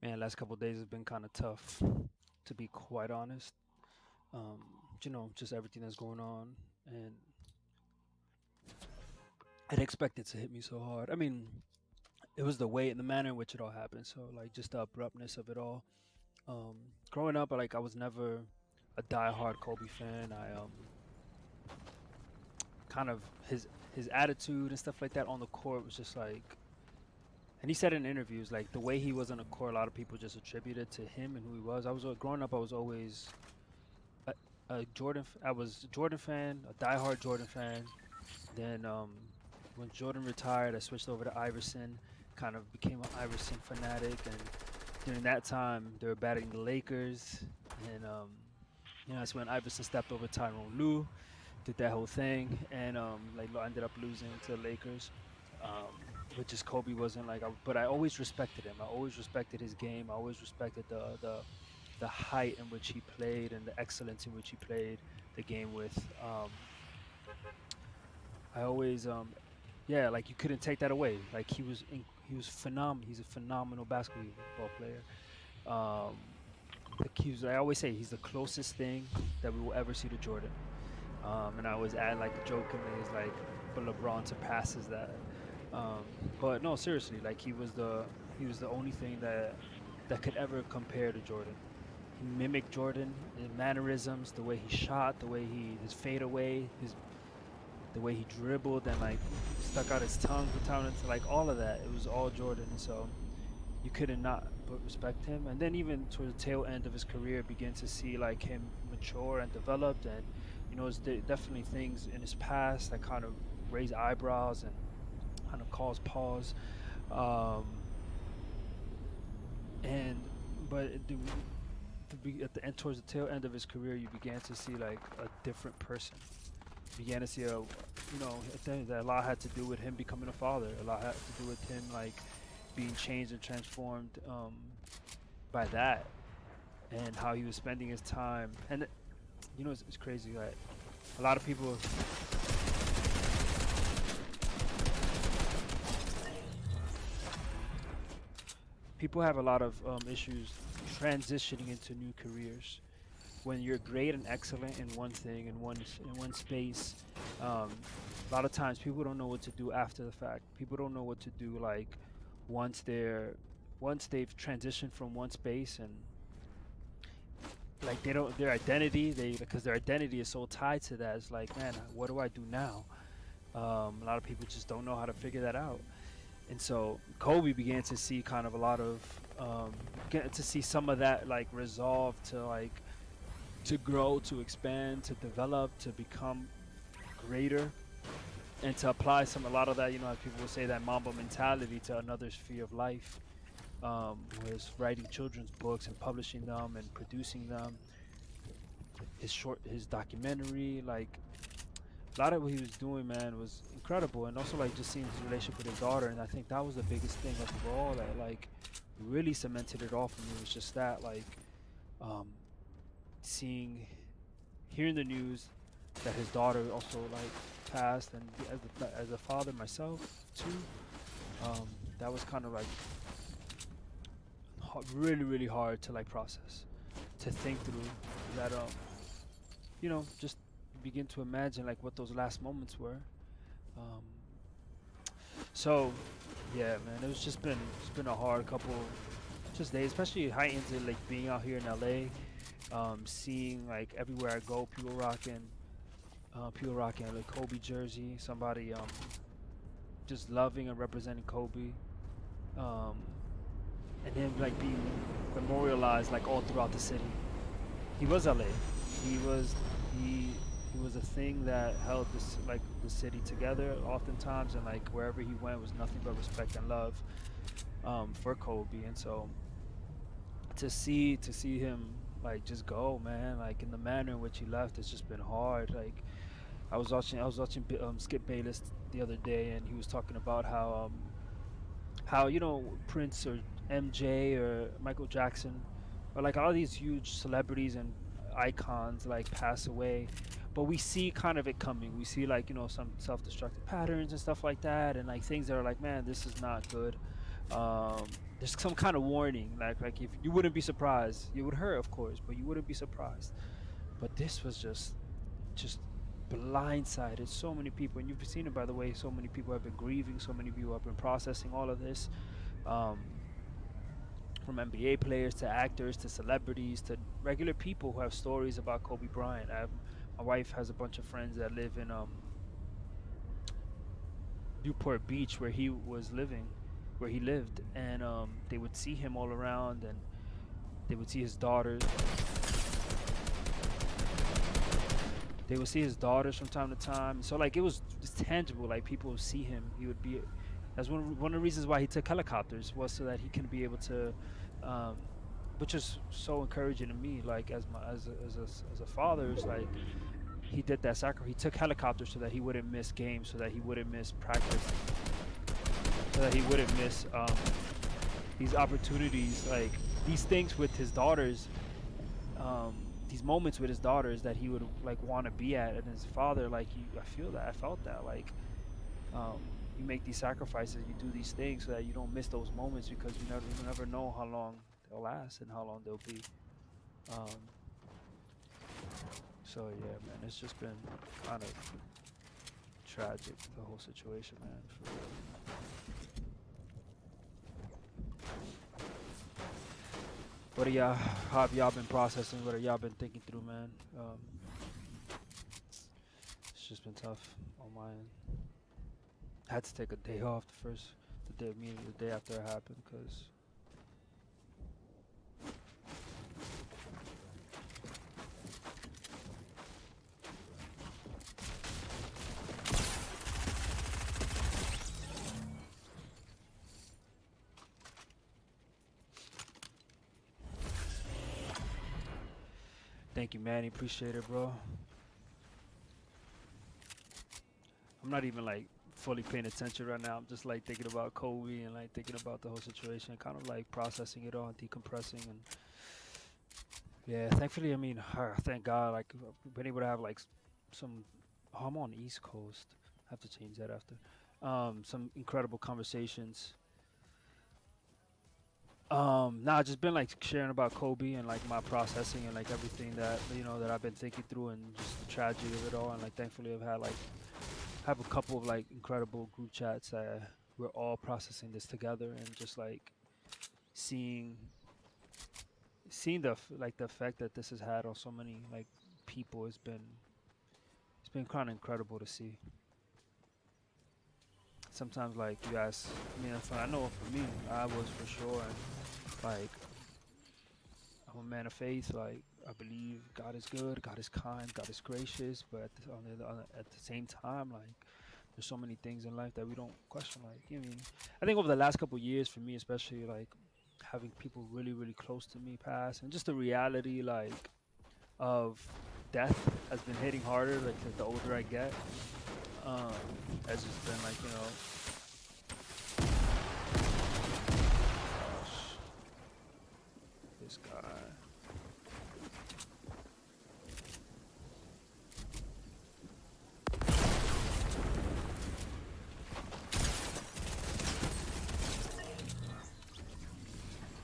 Man, last couple of days has been kind of tough, to be quite honest. Just everything that's going on, and I'd expect it to hit me so hard. I mean, it was the way and the manner in which it all happened. So, like, just the abruptness of it all. Growing up, I was never a diehard Kobe fan. I kind of his attitude and stuff like that on the court was just like, and he said in interviews like the way he was on the court, a lot of people just attributed to him and who he was. Growing up, I was always a, I was a Jordan fan, a diehard Jordan fan. Then when Jordan retired, I switched over to Iverson. Kind of became an Iverson fanatic, and during that time, they were batting the Lakers, and that's when Iverson stepped over Tyronn Lue, did that whole thing, and ended up losing to the Lakers. But just Kobe wasn't but I always respected him. I always respected his game. I always respected the height in which he played and the excellence in which he played the game with. I always yeah, like you couldn't take that away. Like he was phenomenal. He's a phenomenal basketball player. Um, I always say he's the closest thing that we will ever see to Jordan. And I always add like jokingly is like, but LeBron surpasses that. But no, seriously, like he was the only thing that could ever compare to Jordan. He mimicked Jordan in mannerisms, the way he shot, the way his fadeaway, the way he dribbled and like stuck out his tongue from time to like all of that. It was all Jordan, and so you couldn't not but respect him. And then even towards the tail end of his career, begin to see like him mature and developed, and there's definitely things in his past that kind of raise eyebrows and kind of cause pause. Um, and but at the end, towards the tail end of his career, you began to see like a different person. Began to see I think that a lot had to do with him becoming a father. A lot had to do with him like being changed and transformed by that, and how he was spending his time. And it's crazy that a lot of people have a lot of issues transitioning into new careers. When you're great and excellent in one thing in one space, a lot of times people don't know what to do after the fact. People don't know what to do like once they've transitioned from one space, and like they don't their identity they because their identity is so tied to that. It's like, man, what do I do now? A lot of people just don't know how to figure that out. And so Kobe began to see kind of a lot of get to see some of that like resolve to like to grow, to expand, to develop, to become greater, and to apply a lot of that. As people will say, that Mamba mentality to another sphere of life. Was writing children's books and publishing them and producing them. His documentary, like a lot of what he was doing, man, was incredible. And also like just seeing his relationship with his daughter, and I think that was the biggest thing of all that like really cemented it all for me. Was just that like um, seeing, hearing the news that his daughter also like passed, and as a father myself too, that was kind of like really really hard to like process, to think through that just begin to imagine like what those last moments were. um so yeah, man, it's been a hard couple just days, especially heightened to like being out here in LA, seeing like everywhere I go people rocking a Kobe jersey, somebody just loving and representing Kobe, um and him like being memorialized like all throughout the city. He was LA. He was a thing that held this like the city together oftentimes, and like wherever he went was nothing but respect and love for Kobe. And so to see him like just go, man, like in the manner in which he left, it's just been hard. Like I was watching Skip Bayless the other day, and he was talking about how Prince or MJ or Michael Jackson or like all these huge celebrities and icons like pass away, but we see kind of it coming. We see like some self-destructive patterns and stuff like that, and like things that are like, man, this is not good. there's some kind of warning, like if you wouldn't be surprised, it would hurt, of course, but you wouldn't be surprised. But this was just blindsided so many people, and you've seen it by the way. So many people have been grieving, so many people have been processing all of this, um, from NBA players to actors to celebrities to regular people who have stories about Kobe Bryant. My wife has a bunch of friends that live in Newport Beach where he was living, where he lived, and they would see him all around, and they would see his daughters. They would see his daughters from time to time. So like it was just tangible. Like people would see him. He would be. That's one of the reasons why he took helicopters, was so that he can be able to, um, which is so encouraging to me. Like as my as a father, it's like he did that sacrifice. He took helicopters so that he wouldn't miss games, so that he wouldn't miss practice, so that he wouldn't miss these opportunities, like these things with his daughters, these moments with his daughters that he would like want to be at. And his father, like I feel that, I felt that, like you make these sacrifices, you do these things so that you don't miss those moments, because you never know how long they'll last and how long they'll be. Um, so yeah, man, it's just been kind of tragic, the whole situation, man, for real. What are y'all? How have y'all been processing? What have y'all been thinking through, man? It's just been tough on my end. I had to take a day off the day after it happened, because thank you, Manny. Appreciate it, bro. I'm not even like fully paying attention right now. I'm just like thinking about Kobe and like thinking about the whole situation, kind of like processing it all and decompressing. And yeah, thankfully, I mean, thank God, like I've been able to have like some. Oh, I'm on the East Coast. I have to change that after. Some incredible conversations. Nah, just been like sharing about Kobe and like my processing and like everything that that I've been thinking through, and just the tragedy of it all. And like thankfully, I've had like have a couple of like incredible group chats that we're all processing this together, and just like seeing like the effect that this has had on so many like people. It's been kind of incredible to see. Sometimes like you guys, I mean, I know for me, I was for sure, and like I'm a man of faith. Like I believe God is good, God is kind, God is gracious. But at the same time, like there's so many things in life that we don't question. Like I mean, I think over the last couple of years, for me especially, like having people really close to me pass, and just the reality like of death has been hitting harder. Like the older I get, um, has just been like gosh, this guy.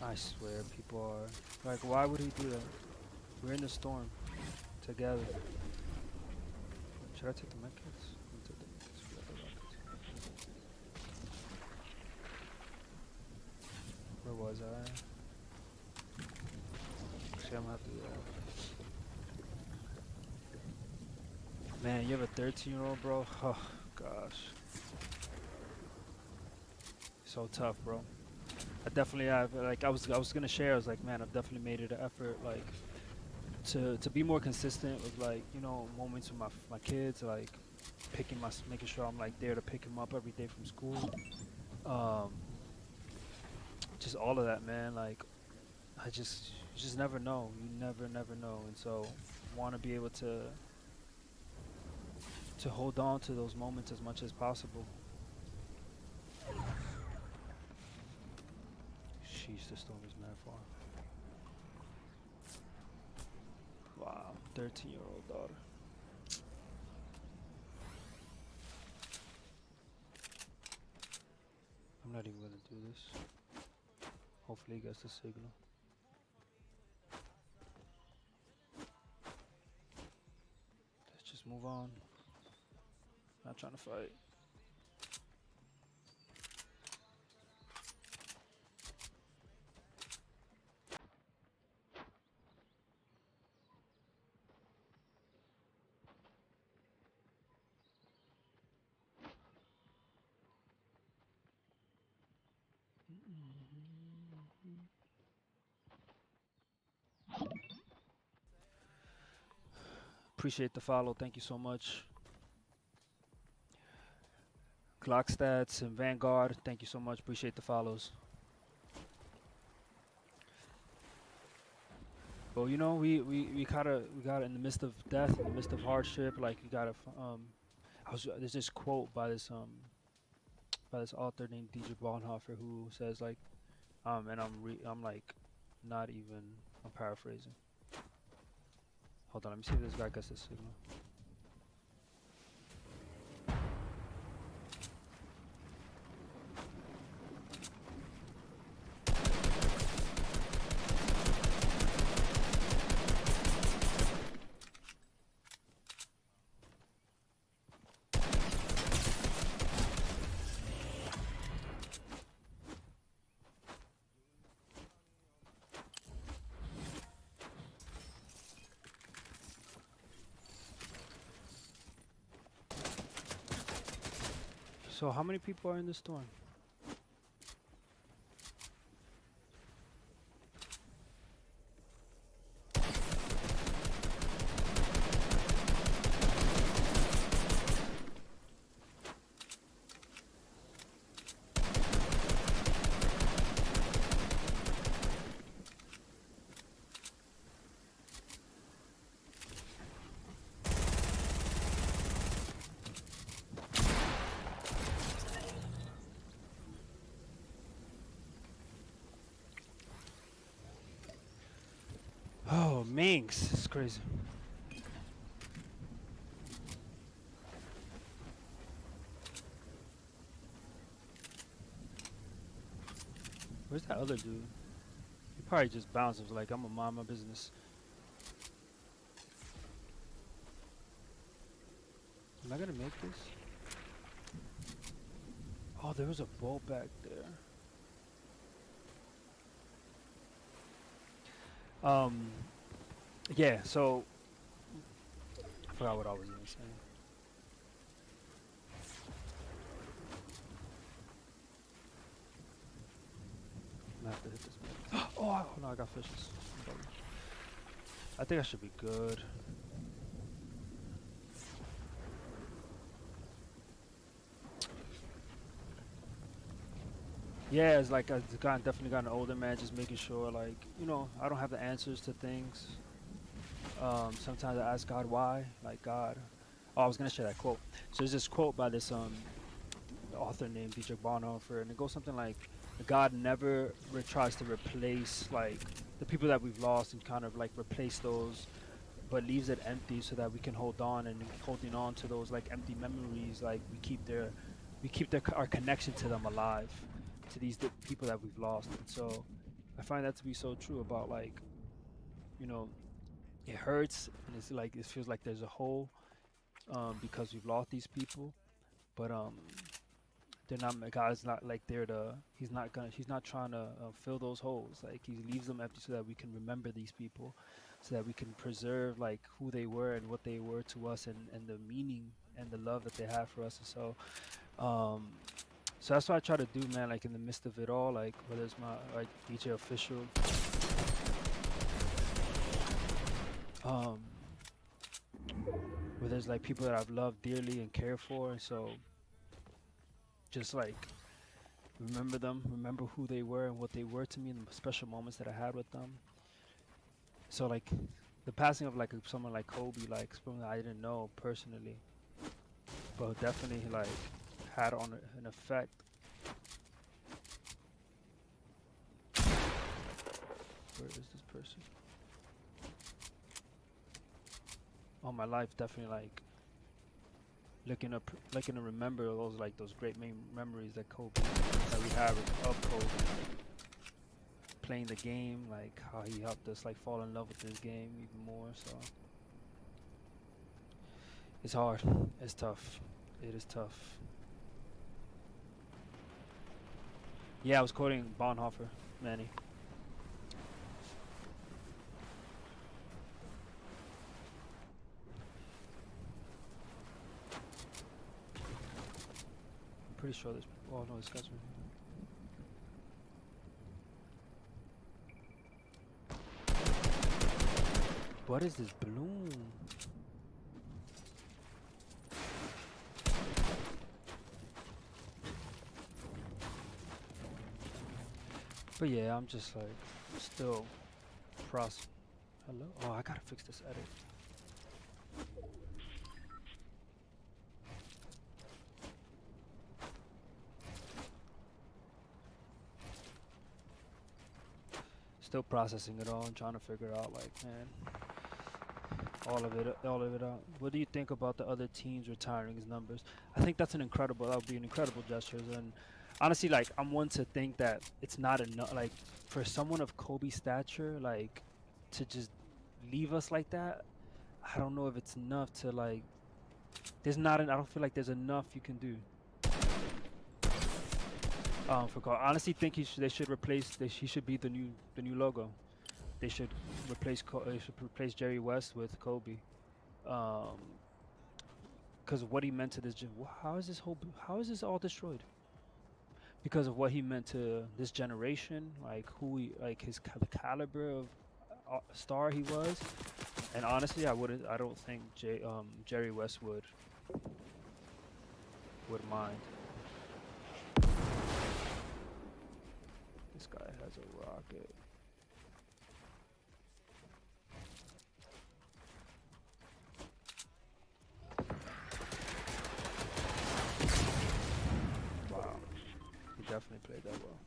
I swear, people are like, why would he do that? We're in the storm together. Should I take the medkits? Let me take the medkits. We got the rockets. Where was I? Actually, I'm gonna have to. Man, you have a 13-year-old, bro? Oh, gosh. So tough, bro. I definitely have. Like, I was gonna share. I was like, man, I've definitely made it an effort, like, to be more consistent with, like, moments with my kids, like, making sure I'm like there to pick him up every day from school. Um, just all of that, man. Like, you just never know. You never know. And so, want to be able to hold on to those moments as much as possible. Sheesh, the storm is mad far. Wow, 13-year-old daughter. I'm not even gonna do this. Hopefully he gets the signal. Let's just move on. Not trying to fight. Appreciate the follow. Thank you so much. Glock Stats and Vanguard. Thank you so much. Appreciate the follows. But you know, we got in the midst of death, in the midst of hardship. Like you gotta. There's this quote by this author named Dietrich Bonhoeffer who says like, and I'm like, not even. I'm paraphrasing. Hold on, let me see if this guy gets the signal. So how many people are in the storm? Oh, Minx. It's crazy. Where's that other dude? He probably just bounces like, I'm gonna mind my business. Am I gonna make this? Oh, there was a boat back there. Yeah, so I forgot what I was gonna say. I'm gonna have to hit this one. Oh no, I got fishes. I think I should be good. Yeah, it's like I've definitely gotten older, man. Just making sure, like, you know, I don't have the answers to things. Sometimes I ask God why, like God. Oh, I was gonna share that quote. So there's this quote by this author named Dietrich Bonhoeffer, and it goes something like, "God never tries to replace like the people that we've lost and kind of like replace those, but leaves it empty so that we can hold on and holding on to those like empty memories. Like we keep our connection to them alive, to these people that we've lost. And so I find that to be so true about like, you know, it hurts and it's like it feels like there's a hole because we've lost these people, but they're not God's not like there to he's not trying to fill those holes. Like he leaves them empty so that we can remember these people, so that we can preserve like who they were and what they were to us, and the meaning and the love that they have for us. And um so that's what I try to do, man, like in the midst of it all, like whether it's my like DJ official, um where there's like people that I've loved dearly and cared for. And so just like remember them, remember who they were and what they were to me, and the special moments that I had with them. So like the passing of like someone like Kobe, like someone that I didn't know personally, but definitely like had on an effect. Where is this person? On my life, definitely like looking to remember those like those great memories that Kobe that we have of Kobe. playing the game, like how he helped us like fall in love with this game even more. So it's hard. It's tough. It is tough. Yeah, I was quoting Bonhoeffer, Manny. I'm pretty sure this. Oh no, this guy's. What is this balloon? But yeah, I'm just like still process. Hello. Oh, I gotta fix this edit. Still processing it all and trying to figure out like, man, all of it out. What do you think about the other teams retiring his numbers? I think that's an incredible. That would be an incredible gesture. And honestly, like I'm one to think that it's not enough. Like for someone of Kobe's stature, like to just leave us like that. I don't know if it's enough to like. There's not. I don't feel like there's enough you can do. For Kobe, I honestly think they should replace. He should be the new logo. They should they should replace Jerry West with Kobe. Um, because of what he meant to this. How is this How is this all destroyed? Because of what he meant to this generation, like who he, like the caliber of star he was. And honestly, I don't think Jerry West would mind. This guy has a rocket. Wow, he definitely played that well.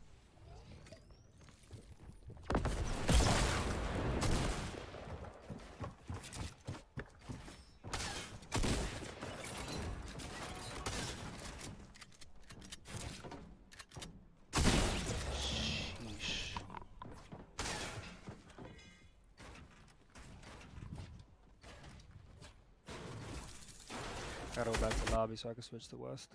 Sheesh. Gotta go back to lobby so I can switch to West.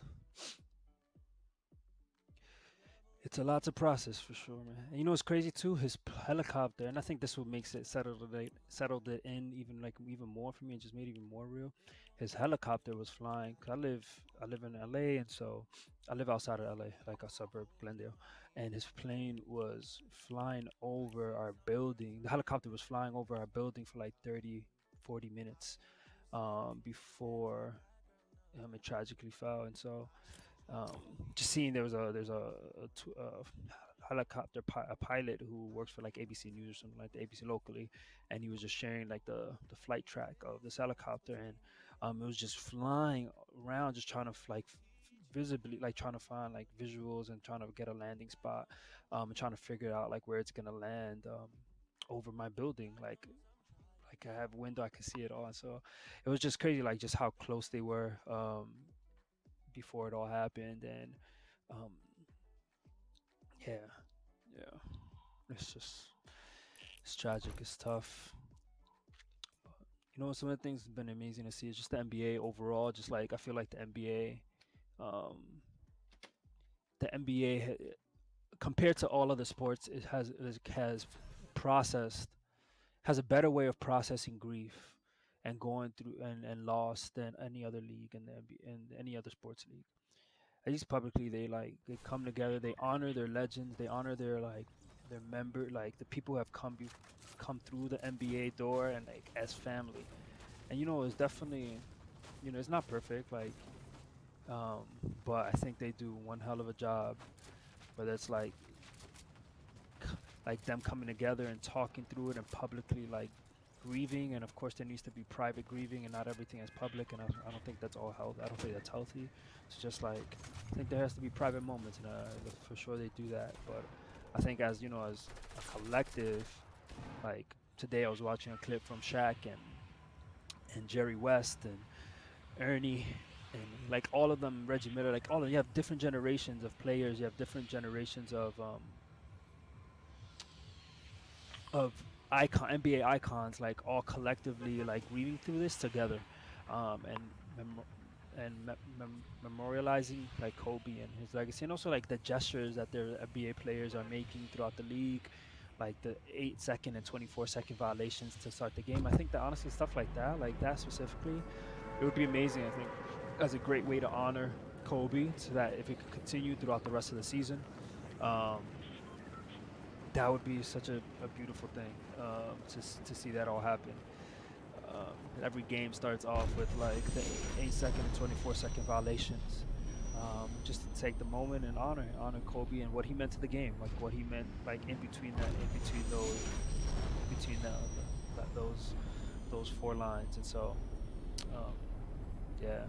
It's a lot to process for sure, man. And you know what's crazy too? His helicopter, and I think this what makes it settled it in even more for me, and just made it even more real. His helicopter was flying. 'Cause I live in LA, and so I live outside of LA, like a suburb, Glendale. And his plane was flying over our building. The helicopter was flying over our building for like 30, 40 minutes before it tragically fell. And so um, just seeing a helicopter a pilot who works for like ABC News or something like the ABC locally, and he was just sharing like the flight track of this helicopter, and it was just flying around, just trying to visibly like trying to find like visuals and trying to get a landing spot, and trying to figure out like where it's gonna land over my building, like I have a window, I can see it all. And so it was just crazy, like just how close they were before it all happened. And um, yeah, yeah, it's just it's tragic. It's tough. You know, some of the things have been amazing to see is just the NBA overall. Just like I feel like the NBA compared to all other sports, has processed has a better way of processing grief and going through and loss than any other league in the NBA, and any other sports league. At least publicly, they come together, they honor their legends, they honor their member, like the people who have come through the NBA door, and like as family. And you know, it's definitely, it's not perfect, um but I think they do one hell of a job, whether it's like them coming together and talking through it and publicly like grieving. And of course there needs to be private grieving and not everything is public. And I don't think that's all health. I don't think that's healthy. It's just like I think there has to be private moments, and for sure they do that. But I think as as a collective, like today I was watching a clip from Shaq and Jerry West and Ernie, and like all of them, Reggie Miller, like all of you have different generations of players. You have different generations of of NBA icons like all collectively like grieving through this together, and memorializing like Kobe and his legacy, and also like the gestures that their NBA players are making throughout the league, like the 8 second and 24 second violations to start the game. I think that honestly stuff like that specifically, it would be amazing. I think as a great way to honor Kobe, so that if it could continue throughout the rest of the season. Um, that would be such a beautiful thing, to see that all happen. Every game starts off with like the 8 second and 24 second violations, just to take the moment and honor Kobe and what he meant to the game, like what he meant like in between those in between those four lines. And so, um, yeah.